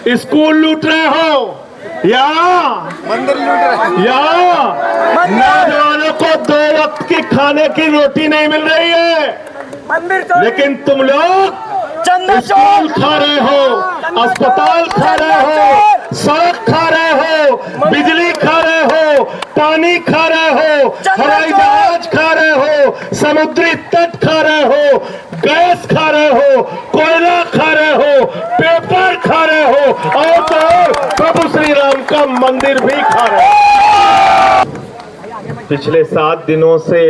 School लूट रहे हो या मंदिर लूट रहे या नौजवानों को 2 वक्त की खाने की रोटी नहीं मिल रही है, लेकिन तुम लोग स्कूल खा रहे हो, अस्पताल खा रहे हो, सड़क खा रहे हो, बिजली खा रहे हो, पानी खा रहे हो, हवाई जहाज खा रहे हो, समुद्री तट खा रहे हो, गैस खा रहे हो, कोयला खा रहे हो, पेपर खा रहे हो और तो प्रभु श्री राम का मंदिर भी खा रहे हो। पिछले 7 दिनों से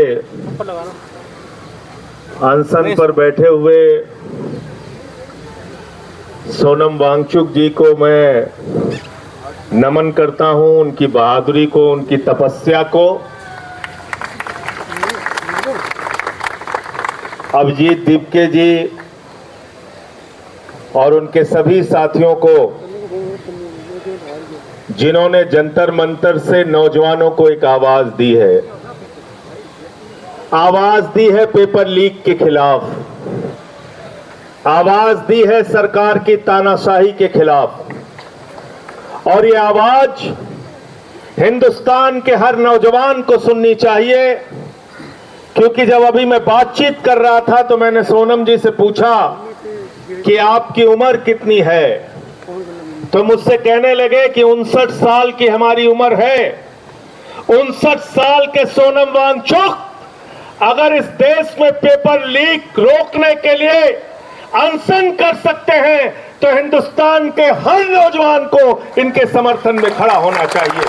अनशन पर बैठे हुए सोनम वांगचुक जी को मैं नमन करता हूं, उनकी बहादुरी को, उनकी तपस्या को। अभिजीत दीपके जी और उनके सभी साथियों को, जिन्होंने जंतर मंतर से नौजवानों को एक आवाज दी है, आवाज दी है पेपर लीक के खिलाफ, आवाज दी है सरकार की तानाशाही के खिलाफ। और ये आवाज हिंदुस्तान के हर नौजवान को सुननी चाहिए, क्योंकि जब अभी मैं बातचीत कर रहा था तो मैंने सोनम जी से पूछा कि आपकी उम्र कितनी है, तो मुझसे कहने लगे कि 59 साल की हमारी उम्र है। 59 साल के सोनम वांगचुक अगर इस देश में पेपर लीक रोकने के लिए अनशन कर सकते हैं, तो हिंदुस्तान के हर नौजवान को इनके समर्थन में खड़ा होना चाहिए,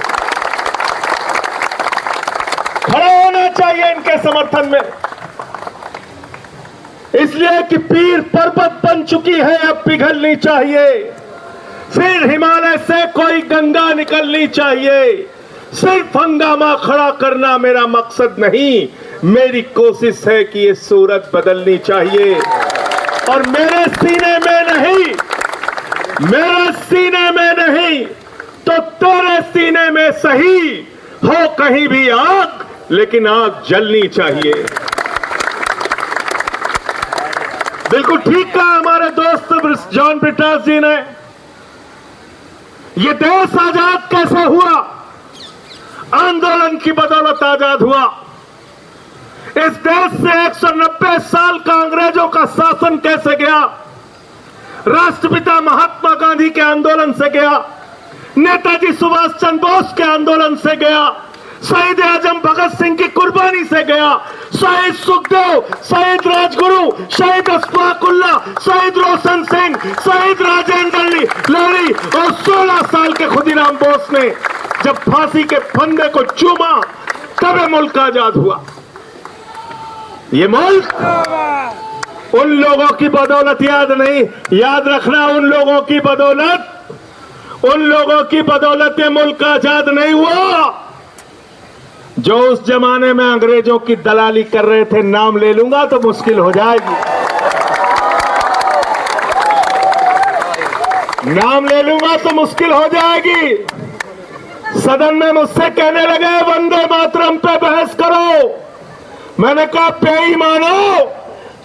खड़ा होना चाहिए इनके समर्थन में। इसलिए कि पीर पर्वत बन चुकी है, अब पिघलनी चाहिए, फिर हिमालय से कोई गंगा निकलनी चाहिए। सिर्फ हंगामा खड़ा करना मेरा मकसद नहीं, मेरी कोशिश है कि ये सूरत बदलनी चाहिए। और मेरे सीने में नहीं, मेरे सीने में नहीं तो तेरे सीने में सही हो कहीं भी आग, लेकिन आग जलनी चाहिए। बिल्कुल ठीक कहा हमारे दोस्त जॉन ब्रिटास जी ने। ये देश आजाद कैसे हुआ? आंदोलन की बदौलत आजाद हुआ। इस देश से 190 साल का अंग्रेजों का शासन कैसे गया? राष्ट्रपिता महात्मा गांधी के आंदोलन से गया, नेताजी सुभाष चंद्र बोस के आंदोलन से गया, शहीद आजम भगत सिंह की कुर्बानी से गया, शहीद सुखदेव, शहीद राजगुरु, शहीद अशफाकुल्ला, शहीद रोशन सिंह, शहीद राजेंद्र लारी और 16 साल के खुदीराम बोस ने जब फांसी के फंदे को चूमा, तब ये मुल्क आजाद हुआ। ये मुल्क उन लोगों की बदौलत याद नहीं, याद रखना, उन लोगों की बदौलत, उन लोगों की बदौलत ये मुल्क आजाद नहीं हुआ जो उस जमाने में अंग्रेजों की दलाली कर रहे थे। नाम ले लूंगा तो मुश्किल हो जाएगी, नाम ले लूंगा तो मुश्किल हो जाएगी। सदन में मुझसे कहने लगे वंदे मातरम पे बहस करो। मैंने कहा पे ही मानो,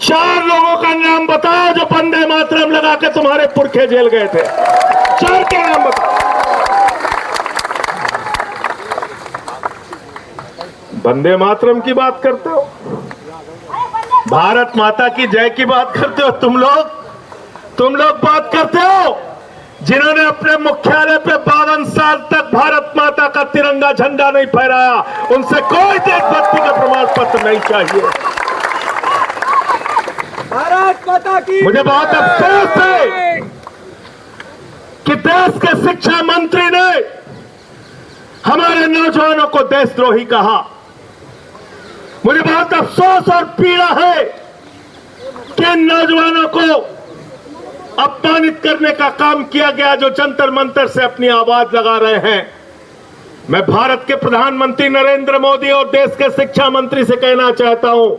4 लोगों का नाम बताओ जो वंदे मातरम लगा के तुम्हारे पुरखे जेल गए थे। 4 के नाम बताओ। वंदे मातरम की बात करते हो, भारत माता की जय की बात करते हो, तुम लोग बात करते हो जिन्होंने अपने मुख्यालय पे 52 साल तक भारत माता का तिरंगा झंडा नहीं फहराया, उनसे कोई देशभक्ति का प्रमाण पत्र नहीं चाहिए। भारत माता की मुझे बहुत अफसोस है कि देश के शिक्षा मंत्री ने हमारे नौजवानों को देशद्रोही कहा। मुझे बहुत अफसोस और पीड़ा है कि इन नौजवानों को अपमानित करने का काम किया गया जो जंतर मंतर से अपनी आवाज लगा रहे हैं। मैं भारत के प्रधानमंत्री नरेंद्र मोदी और देश के शिक्षा मंत्री से कहना चाहता हूं,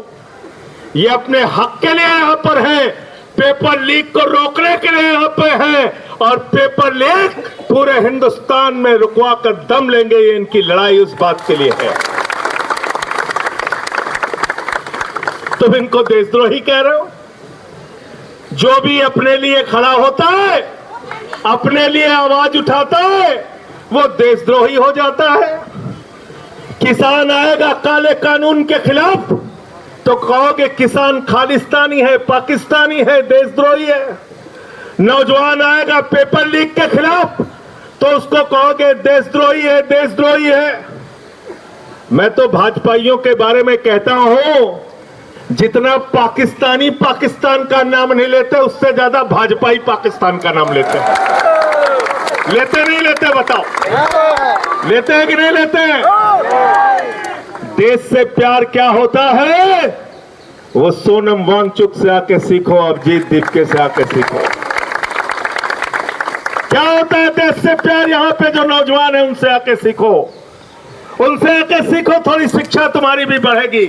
ये अपने हक के लिए यहां पर है, पेपर लीक को रोकने के लिए यहां पे है, और पेपर लीक पूरे हिंदुस्तान में रुकवा कर दम लेंगे। ये इनकी लड़ाई उस बात के लिए है। तुम इनको देशद्रोही कह रहे हो? जो भी अपने लिए खड़ा होता है अपने लिए आवाज उठाता है वो देशद्रोही हो जाता है। किसान आएगा काले कानून के खिलाफ तो कहोगे किसान खालिस्तानी है, पाकिस्तानी है, देशद्रोही है। नौजवान आएगा पेपर लीक के खिलाफ तो उसको कहोगे देशद्रोही है, देशद्रोही है। मैं तो भाजपाइयों के बारे में कहता हूं जितना पाकिस्तानी पाकिस्तान का नाम नहीं लेते उससे ज्यादा भाजपाई पाकिस्तान का नाम लेते हैं। लेते नहीं लेते बताओ? लेते हैं कि नहीं लेते हैं? देश से प्यार क्या होता है वो सोनम वांगचुक से आके सीखो, अभिजीत दीपके से आके सीखो। क्या होता है देश से प्यार? यहां पे जो नौजवान है उनसे आके सीखो, उनसे आके सीखो, थोड़ी शिक्षा तुम्हारी भी बढ़ेगी।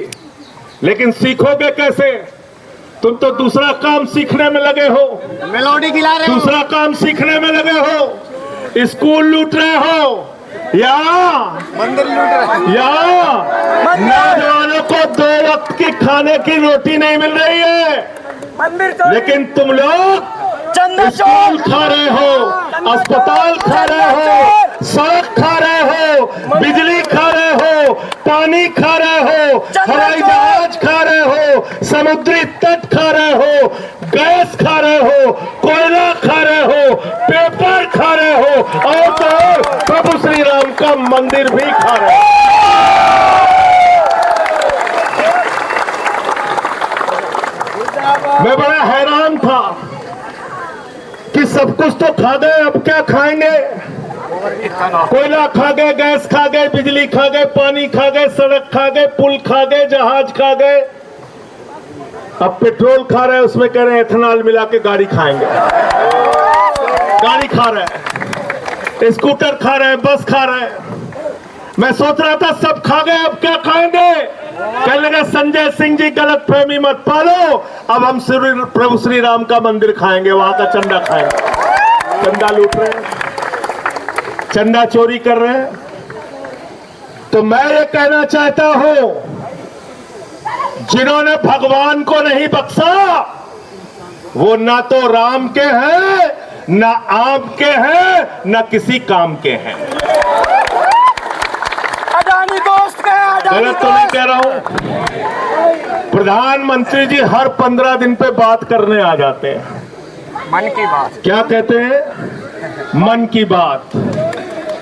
लेकिन सीखोगे कैसे? तुम तो दूसरा काम सीखने में लगे हो, मेलोडी खिला रहे हो, दूसरा काम सीखने में लगे हो, स्कूल लूट रहे हो या मंदिर लूट रहे या नौजवानों को 2 वक्त की खाने की रोटी नहीं मिल रही है, लेकिन तुम लोग स्कूल खा रहे हो, अस्पताल खा रहे हो, सड़क खा रहे हो, बिजली खा रहे हो, पानी खा रहे हो, हवाई जहाज खा रहे हो, समुद्री तट खा रहे हो, गैस खा रहे हो, कोयला खा रहे हो, पेपर खा रहे हो और तो प्रभु श्री राम का मंदिर भी खा रहे हो। मैं बड़ा हैरान था कि सब कुछ तो खा गए, अब क्या खाएंगे? कोयला खा गए, गैस खा गए, बिजली खा गए, पानी खा गए, सड़क खा गए, पुल खा गए, जहाज खा गए, अब पेट्रोल खा रहे हैं, उसमें कह रहे हैं एथेनॉल मिला के गाड़ी खाएंगे। गाड़ी खा रहे हैं, स्कूटर खा रहे हैं, बस खा रहे हैं। मैं सोच रहा था सब खा गए, अब क्या खाएंगे? कहने लगे संजय सिंह जी गलत फहमी मत पालो, अब हम प्रभु श्री राम का मंदिर खाएंगे, वहां का चंदा खाएंगे। चंदा लूट रहे हैं, चंदा चोरी कर रहे हैं। तो मैं ये कहना चाहता हूं जिन्होंने भगवान को नहीं बख्शा वो ना तो राम के हैं, ना आम के हैं, ना किसी काम के हैं। अडानी दोस्त के गलत तो नहीं कह रहा हूं? प्रधानमंत्री जी हर 15 दिन पे बात करने आ जाते हैं। मन की बात क्या कहते हैं? मन की बात।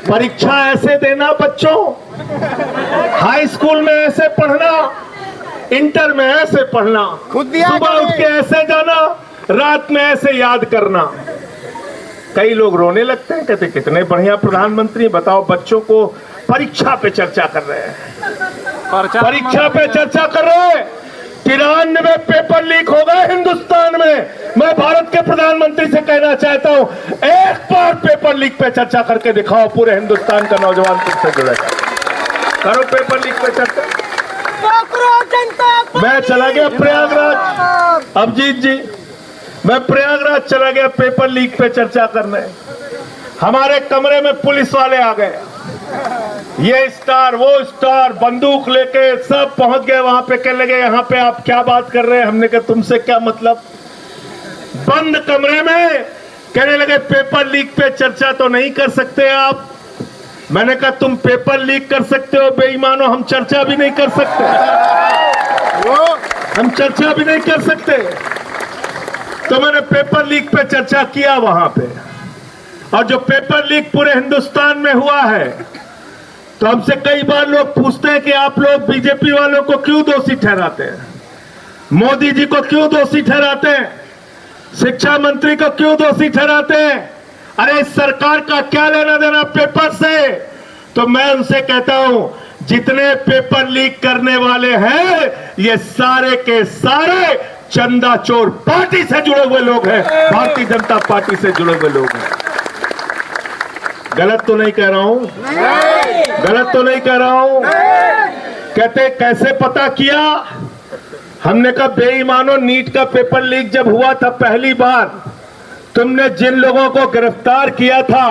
परीक्षा ऐसे देना बच्चों, हाई स्कूल में ऐसे पढ़ना, इंटर में ऐसे पढ़ना, खुद दिया सुबह उठ के ऐसे जाना, रात में ऐसे याद करना। कई लोग रोने लगते हैं, कहते कितने बढ़िया प्रधानमंत्री, बताओ बच्चों को परीक्षा पे चर्चा कर रहे हैं, परीक्षा पे चर्चा कर रहे हैं। 93 पेपर लीक हो गए हिंदुस्तान में। मैं भारत के प्रधानमंत्री से कहना चाहता हूं एक बार पेपर लीक पे चर्चा करके दिखाओ, पूरे हिंदुस्तान का नौजवान तुमसे जुड़ेगा। करो पेपर लीक पे चर्चा। मैं चला गया प्रयागराज, अभिजीत जी, मैं प्रयागराज चला गया पेपर लीक पे चर्चा करने। हमारे कमरे में पुलिस वाले आ गए, ये स्टार वो स्टार बंदूक लेके सब पहुंच गए वहां पे। कहने लगे यहाँ पे आप क्या बात कर रहे हैं? हमने कहा तुमसे क्या मतलब? बंद कमरे में कहने लगे पेपर लीक पे चर्चा तो नहीं कर सकते आप। मैंने कहा तुम पेपर लीक कर सकते हो बेईमानो, हम चर्चा भी नहीं कर सकते, हम चर्चा भी नहीं कर सकते। तो मैंने पेपर लीक पे चर्चा किया वहां पे, और जो पेपर लीक पूरे हिंदुस्तान में हुआ है, तो हमसे कई बार लोग पूछते हैं कि आप लोग बीजेपी वालों को क्यों दोषी ठहराते हैं, मोदी जी को क्यों दोषी ठहराते हैं, शिक्षा मंत्री को क्यों दोषी ठहराते हैं? अरे इस सरकार का क्या लेना देना पेपर से? तो मैं उनसे कहता हूं जितने पेपर लीक करने वाले हैं ये सारे के सारे चंदा चोर पार्टी से जुड़े हुए लोग हैं, भारतीय जनता पार्टी से जुड़े हुए लोग हैं। गलत तो नहीं कह रहा हूं? गलत तो नहीं कह रहा हूं? कहते कैसे पता किया? हमने कहा बेईमानों, नीट का पेपर लीक जब हुआ था पहली बार, तुमने जिन लोगों को गिरफ्तार किया था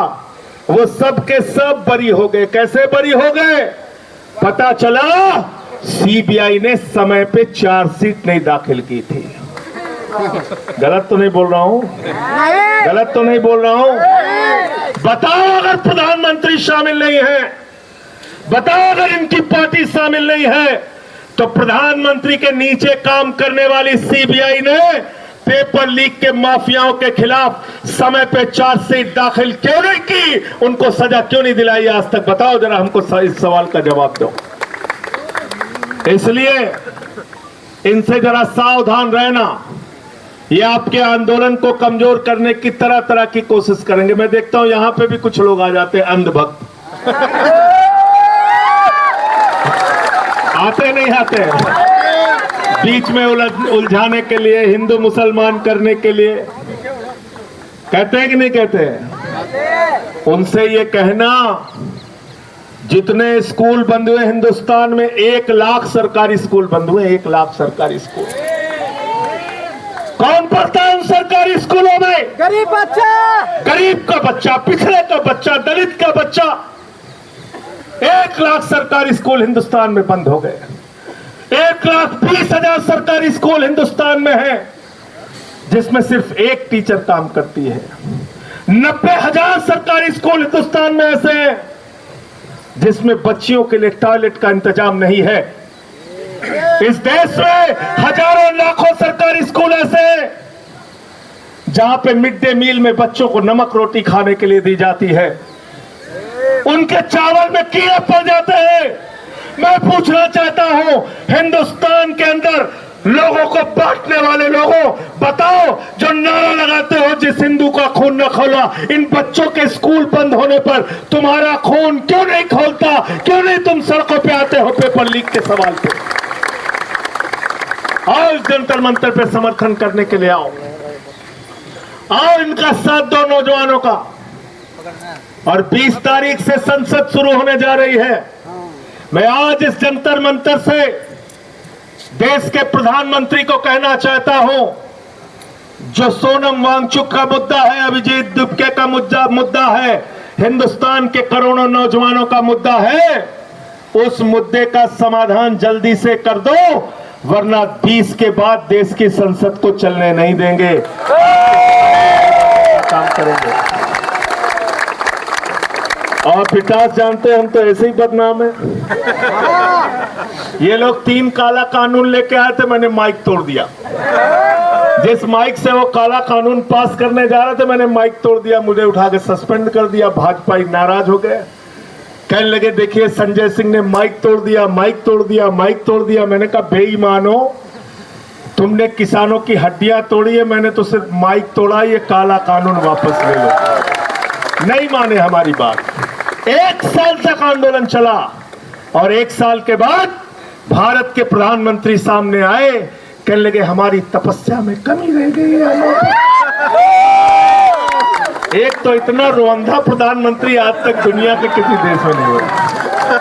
वो सब के सब बरी हो गए। कैसे बरी हो गए? पता चला सीबीआई ने समय पे चार्जशीट नहीं दाखिल की थी। गलत तो नहीं बोल रहा हूँ, गलत तो नहीं बोल रहा हूँ। बताओ अगर प्रधानमंत्री शामिल नहीं है, बताओ अगर इनकी पार्टी शामिल नहीं है, तो प्रधानमंत्री के नीचे काम करने वाली सीबीआई ने पेपर लीक के माफियाओं के खिलाफ समय पे चार्जशीट दाखिल क्यों नहीं की, उनको सजा क्यों नहीं दिलाई आज तक? बताओ जरा हमको इस सवाल का जवाब दो। इसलिए इनसे जरा सावधान रहना, ये आपके आंदोलन को कमजोर करने की तरह तरह की कोशिश करेंगे। मैं देखता हूं यहां पे भी कुछ लोग आ जाते हैं अंधभक्त, आते नहीं आते, बीच में उलझाने के लिए, हिंदू मुसलमान करने के लिए। कहते हैं कि नहीं कहते? उनसे ये कहना, जितने स्कूल बंद हुए हिंदुस्तान में, 1 लाख सरकारी स्कूल बंद हुए, 1 लाख सरकारी स्कूल। कौन पढ़ता है उन सरकारी स्कूलों में? गरीब बच्चा, गरीब का बच्चा, पिछड़े का बच्चा, दलित का बच्चा। 1 लाख सरकारी स्कूल हिंदुस्तान में बंद हो गए। 1,20,000 सरकारी स्कूल हिंदुस्तान में है, जिसमें सिर्फ 1 टीचर काम करती है। 90,000 सरकारी स्कूल हिंदुस्तान में ऐसे हैं जिसमें बच्चियों के लिए टॉयलेट का इंतजाम नहीं है। इस देश में हजारों लाखों सरकारी स्कूल ऐसे हैं जहां पे मिड डे मील में बच्चों को नमक रोटी खाने के लिए दी जाती है, उनके चावल में कीड़े पड़ जाते हैं। मैं पूछना चाहता हूं, हिंदुस्तान के अंदर लोगों को बांटने वाले लोगों, बताओ, जो नारा लगाते हो जिस हिंदू का खून न खोला, इन बच्चों के स्कूल बंद होने पर तुम्हारा खून क्यों नहीं खोलता? क्यों नहीं तुम सड़कों पे आते हो पेपर लीक के सवाल पे? आओ इस जंतर मंतर पे समर्थन करने के लिए आओ, आओ इनका साथ दो नौजवानों का। और 20 तारीख से संसद शुरू होने जा रही है। मैं आज इस जंतर मंतर से देश के प्रधानमंत्री को कहना चाहता हूं, जो सोनम वांगचुक का मुद्दा है, अभिजीत दुबे का मुद्दा है, हिंदुस्तान के करोड़ों नौजवानों का मुद्दा है, उस मुद्दे का समाधान जल्दी से कर दो, वरना 20 के बाद देश की संसद को चलने नहीं देंगे, काम करेंगे। और पिटास जानते हैं, हम तो ऐसे ही बदनाम है। ये लोग 3 काला कानून लेके आए थे, मैंने माइक तोड़ दिया। जिस माइक से वो काला कानून पास करने जा रहे थे, मैंने माइक तोड़ दिया, मुझे उठा के सस्पेंड कर दिया। भाजपाई नाराज हो गए, कहने लगे देखिए संजय सिंह ने माइक तोड़ दिया, माइक तोड़ दिया, माइक तोड़ दिया। मैंने कहा बेईमानो, तुमने किसानों की हड्डियां तोड़ी है, मैंने तो सिर्फ माइक तोड़ा, ये काला कानून वापस ले लो। नहीं माने हमारी बात। 1 साल तक आंदोलन चला और 1 साल के बाद भारत के प्रधानमंत्री सामने आए, कहने लगे हमारी तपस्या में कमी रह गई है। एक तो इतना रोंधा प्रधानमंत्री आज तक दुनिया के किसी देश में नहीं हुआ।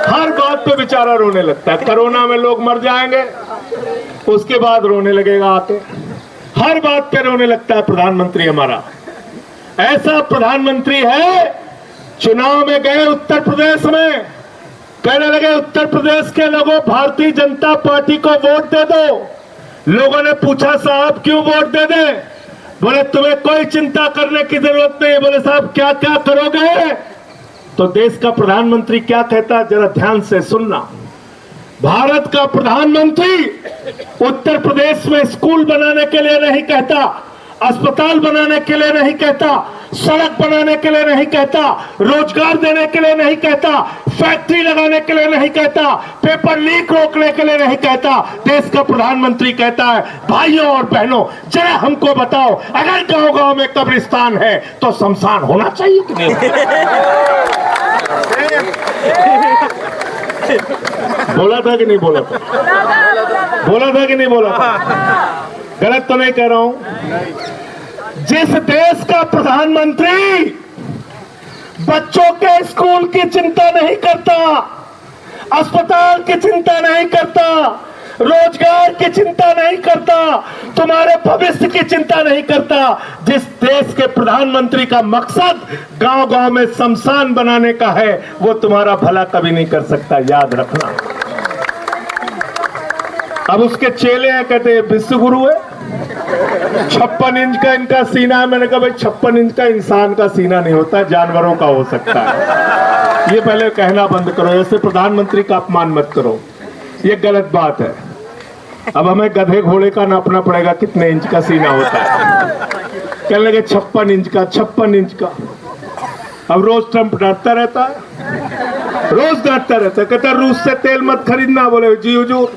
हर बात पे बेचारा रोने लगता है। कोरोना में लोग मर जाएंगे, उसके बाद रोने लगेगा आके। हर बात पे रोने लगता है प्रधानमंत्री हमारा। ऐसा प्रधानमंत्री है, चुनाव में गए उत्तर प्रदेश में, कहने लगे उत्तर प्रदेश के लोगों भारतीय जनता पार्टी को वोट दे दो। लोगों ने पूछा साहब क्यों वोट दे दे? बोले तुम्हें कोई चिंता करने की जरूरत नहीं। बोले साहब क्या क्या करोगे? तो देश का प्रधानमंत्री क्या कहता, जरा ध्यान से सुनना। भारत का प्रधानमंत्री उत्तर प्रदेश में स्कूल बनाने के लिए नहीं कहता, अस्पताल बनाने के लिए नहीं कहता, सड़क बनाने के लिए नहीं कहता, रोजगार देने के लिए नहीं कहता, फैक्ट्री लगाने के लिए नहीं कहता, पेपर लीक रोकने के लिए नहीं कहता। देश का प्रधानमंत्री कहता है भाइयों और बहनों, जरा हमको बताओ, अगर गांव गांव में कब्रिस्तान है तो शमशान होना चाहिए कि नहीं? बोला था कि नहीं बोला था? बोला था कि नहीं बोला था? गलत तो नहीं कह रहा हूं। जिस देश का प्रधानमंत्री बच्चों के स्कूल की चिंता नहीं करता, अस्पताल की चिंता नहीं करता, रोजगार की चिंता नहीं करता, तुम्हारे भविष्य की चिंता नहीं करता, जिस देश के प्रधानमंत्री का मकसद गांव गांव में शमशान बनाने का है, वो तुम्हारा भला कभी नहीं कर सकता, याद रखना। अब उसके चेले हैं, कहते हैं विश्व गुरु है। 56 इंच का इनका सीना है। मैंने कहा भाई 56 इंच का इंसान का सीना नहीं होता, जानवरों का हो सकता है। ये पहले कहना बंद करो, ऐसे प्रधानमंत्री का अपमान मत करो, ये गलत बात है। अब हमें गधे घोड़े का नापना पड़ेगा कितने इंच का सीना होता है। कहने लगे 56 इंच का, 56 इंच का। अब रोज ट्रंप डरता रहता है, रोज डरता रहता है, कहता रूस से तेल मत खरीदना। बोले जी हुजूर,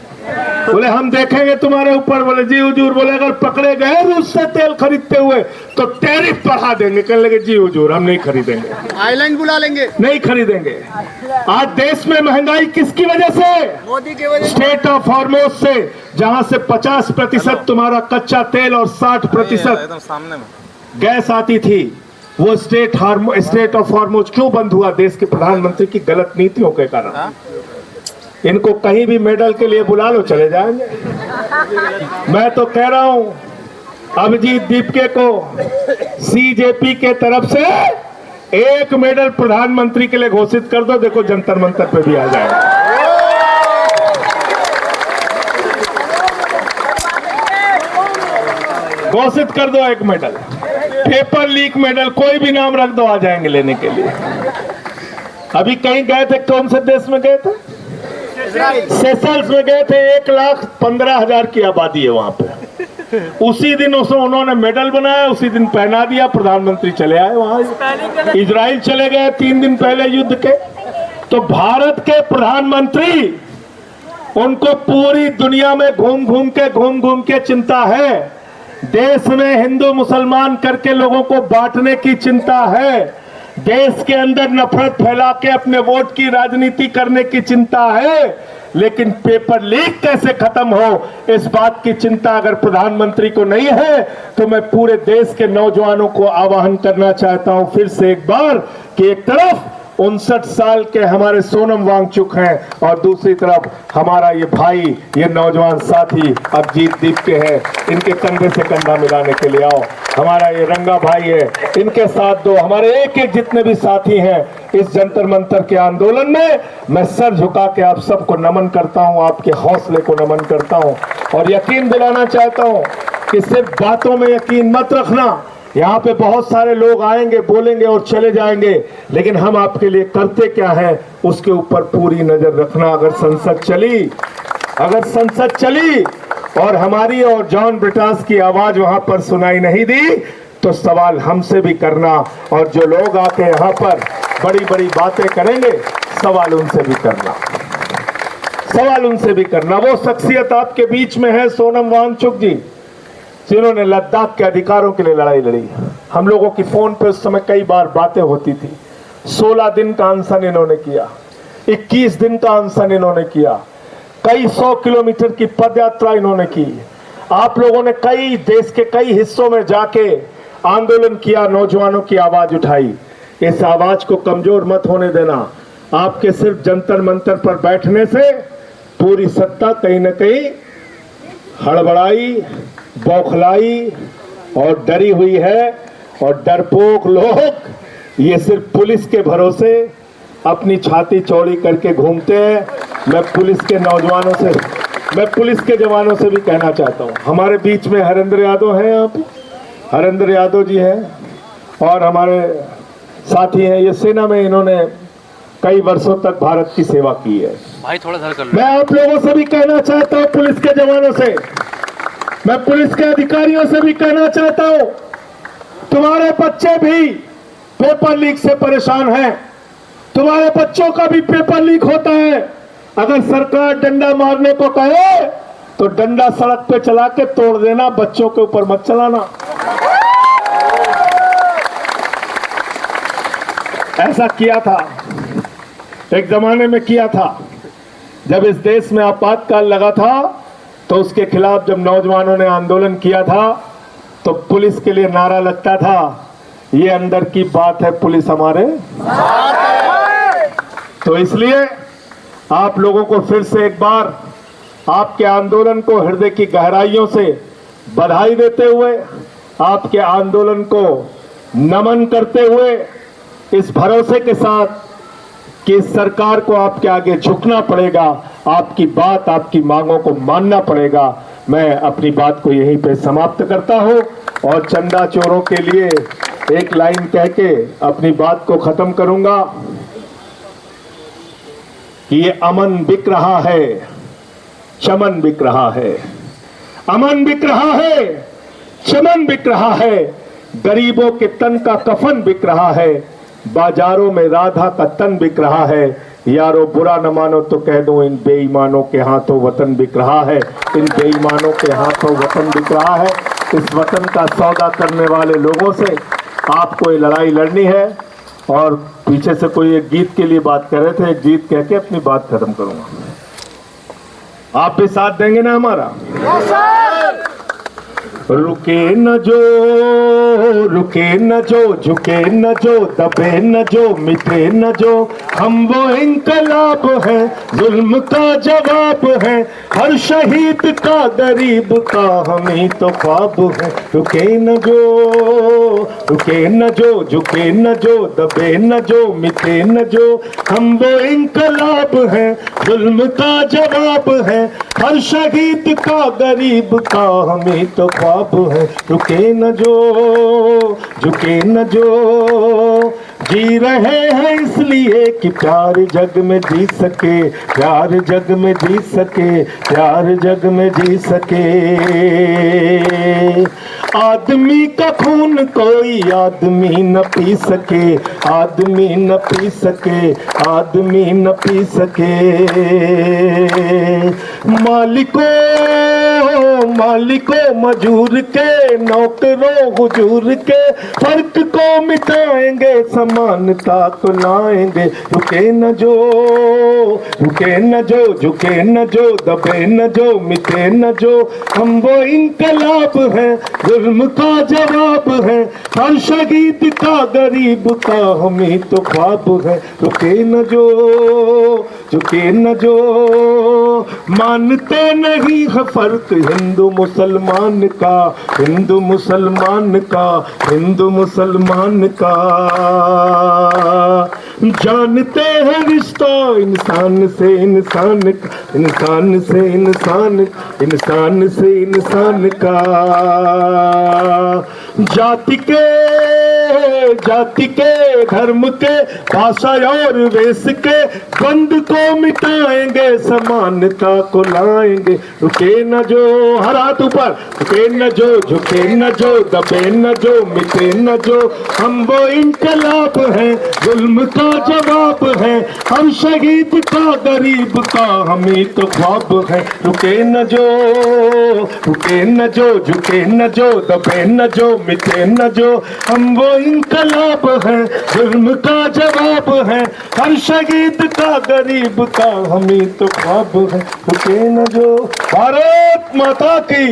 बोले हम देखेंगे तुम्हारे ऊपर। बोले जी हुजूर, बोले अगर पकड़े गए रूस से तेल खरीदते हुए तो टैरिफ बढ़ा देंगे। कहने लगे जी हुजूर, हम नहीं खरीदेंगे, आइलैंड बुला लेंगे, नहीं खरीदेंगे। आज देश में महंगाई किसकी वजह से? मोदी की वजह से। स्टेट ऑफ हॉर्मोज से, जहां से 50% तुम्हारा कच्चा तेल और 60% एकदम सामने में गैस आती थी, वो स्टेट ऑफ हॉर्मोज क्यों बंद हुआ? देश के प्रधानमंत्री की गलत नीतियों के कारण। इनको कहीं भी मेडल के लिए बुला लो, चले जाएंगे। मैं तो कह रहा हूं अभिजीत दीपके को सीजेपी के तरफ से एक मेडल प्रधानमंत्री के लिए घोषित कर दो, देखो जंतर मंतर पे भी आ जाएगा। घोषित कर दो एक मेडल, पेपर लीक मेडल, कोई भी नाम रख दो, आ जाएंगे लेने के लिए। अभी कहीं गए थे, कौन से देश में गए थे? सेशल्स में गए थे। 1,15,000 की आबादी है वहां पे। उसी दिन उन्होंने मेडल बनाया, उसी दिन पहना दिया, प्रधानमंत्री चले आए वहां। इजराइल चले गए 3 दिन पहले युद्ध के। तो भारत के प्रधानमंत्री, उनको पूरी दुनिया में घूम घूम के चिंता है। देश में हिंदू मुसलमान करके लोगों को बांटने की चिंता है। देश के अंदर नफरत फैला के अपने वोट की राजनीति करने की चिंता है। लेकिन पेपर लीक कैसे खत्म हो, इस बात की चिंता अगर प्रधानमंत्री को नहीं है, तो मैं पूरे देश के नौजवानों को आह्वान करना चाहता हूं फिर से एक बार कि एक तरफ 59 साल के हमारे सोनम वांगचुक हैं और दूसरी तरफ हमारा ये भाई, ये नौजवान साथी अभिजीत दीपके है। इनके कंधे से कंधा मिलाने के लिए आओ। हमारा ये रंगा भाई है, इनके साथ दो। हमारे एक एक जितने भी साथी हैं इस जंतर मंतर के आंदोलन में, मैं सर झुका के आप सबको नमन करता हूं, आपके हौसले को नमन करता हूं और यकीन दिलाना चाहता हूं कि सिर्फ बातों में यकीन मत रखना। यहाँ पे बहुत सारे लोग आएंगे, बोलेंगे और चले जाएंगे, लेकिन हम आपके लिए करते क्या है उसके ऊपर पूरी नजर रखना। अगर संसद चली और हमारी और जॉन ब्रिटास की आवाज वहां पर सुनाई नहीं दी, तो सवाल हमसे भी करना। और जो लोग आके यहाँ पर बड़ी बड़ी बातें करेंगे, सवाल उनसे भी करना। वो शख्सियत आपके बीच में है सोनम वांगचुक जी, जिन्होंने लद्दाख के अधिकारों के लिए लड़ाई लड़ी। हम लोगों की फोन पे उस समय कई बार बातें होती थी। 16 दिन का अनशन इन्होंने किया, 21 दिन का अनशन इन्होंने किया, कई 100 किलोमीटर की पदयात्रा इन्होंने की। आप लोगों ने कई देश के कई हिस्सों में जाके आंदोलन किया, नौजवानों की आवाज उठाई। इस आवाज को कमजोर मत होने देना। आपके सिर्फ जंतर मंतर पर बैठने से पूरी सत्ता कहीं ना कहीं हड़बड़ाई, बौखलाई और डरी हुई है। और डरपोक लोग ये सिर्फ पुलिस के भरोसे अपनी छाती चौड़ी करके घूमते हैं। मैं पुलिस के जवानों से भी कहना चाहता हूँ, हमारे बीच में हरेंद्र यादव हैं, यहाँ पे हरेंद्र यादव जी हैं और हमारे साथी हैं। ये सेना में इन्होंने कई वर्षों तक भारत की सेवा की है। भाई थोड़ा धर कर लो। मैं आप लोगों से भी कहना चाहता हूँ, पुलिस के जवानों से, मैं पुलिस के अधिकारियों से भी कहना चाहता हूं, तुम्हारे बच्चे भी पेपर लीक से परेशान हैं। तुम्हारे बच्चों का भी पेपर लीक होता है। अगर सरकार डंडा मारने को कहे तो डंडा सड़क पे चला के तोड़ देना, बच्चों के ऊपर मत चलाना। ऐसा किया था, एक जमाने में किया था, जब इस देश में आपातकाल लगा था, तो उसके खिलाफ जब नौजवानों ने आंदोलन किया था तो पुलिस के लिए नारा लगता था, ये अंदर की बात है, पुलिस हमारे साथ। तो इसलिए आप लोगों को फिर से एक बार आपके आंदोलन को हृदय की गहराइयों से बधाई देते हुए, आपके आंदोलन को नमन करते हुए, इस भरोसे के साथ कि इस सरकार को आपके आगे झुकना पड़ेगा, आपकी बात, आपकी मांगों को मानना पड़ेगा, मैं अपनी बात को यहीं पे समाप्त करता हूं और चंदा चोरों के लिए एक लाइन कह के अपनी बात को खत्म करूंगा कि ये अमन बिक रहा है, चमन बिक रहा है, अमन बिक रहा है, चमन बिक रहा है, गरीबों के तन का कफन बिक रहा है, बाजारों में राधा का तन बिक रहा है। यारो बुरा न मानो तो कह दो इन बेईमानों के हाथों वतन बिक रहा है, इन बेईमानों के हाथों वतन बिक रहा है। इस वतन का सौदा करने वाले लोगों से आपको ये लड़ाई लड़नी है। और पीछे से कोई एक गीत के लिए बात कर रहे थे, एक गीत कह के अपनी बात खत्म करूंगा। आप भी साथ देंगे ना हमारा? रुके न जो, रुके न जो, झुके न जो, दबे न जो, मिटे न जो, हम वो इंकलाब है, जुल्म का जवाब है, हर शहीद का गरीब का हमें तो ख्वाब है। रुके न जो, रुके न जो, झुके न जो, दबे न जो, मिटे न जो, हम वो इंकलाब है, जुल्म का जवाब है, हर शहीद का गरीब का हमें तो ख्वाब है। रुके न जो, झुके न जो, जी रहे हैं इसलिए कि प्यार जग में जी सके, प्यार जग में जी सके, प्यार जग में जी सके। आदमी का खून कोई आदमी न पी सके, आदमी न पी सके, आदमी न पी सके। मालिको, मालिको मजूर के, नौकरों हुजूर के, फर्क को मिटाएंगे, समानता को लाएंगे। रुके न जो, रुके न जो, झुके न जो, दबे न जो, मिटे न जो, हम वो इंकलाब है, जुल्म का जवाब है, हर शहीद का गरीब का हमें तो ख्वाब है। रुके न जो, झुके न जो, मानते नहीं है फर्क हिंदू मुसलमान का, हिंदू मुसलमान का, हिंदू मुसलमान का। जानते हैं रिश्ता इंसान से इंसान का, इंसान से इंसान, इंसान से इंसान का। जाति के, जाति के, धर्म के, भाषा और वेश के द्वंद को मिटाएंगे, समानता को लाएंगे। रुके न जो, हर हाथ ऊपर, रुके न जो, झुके न जो, दबे न जो, मिटे न जो, हम वो इंकलाब है, जुल्म का जवाब है, हम शहीद का गरीब का हमें तो ख्वाब है। रुके न जो, रुके न जो, झुके न जो, दबे न जो, मिटे न जो, हम वो इंकलाब है, जुल्म का जवाब है, हर शहीद का गरीब का हमें तो ख्वाब है। रुके न जो। भारत माता की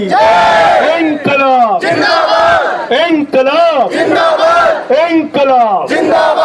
इंकलाब, इंकलाब, इंकलाब, इंकलाब।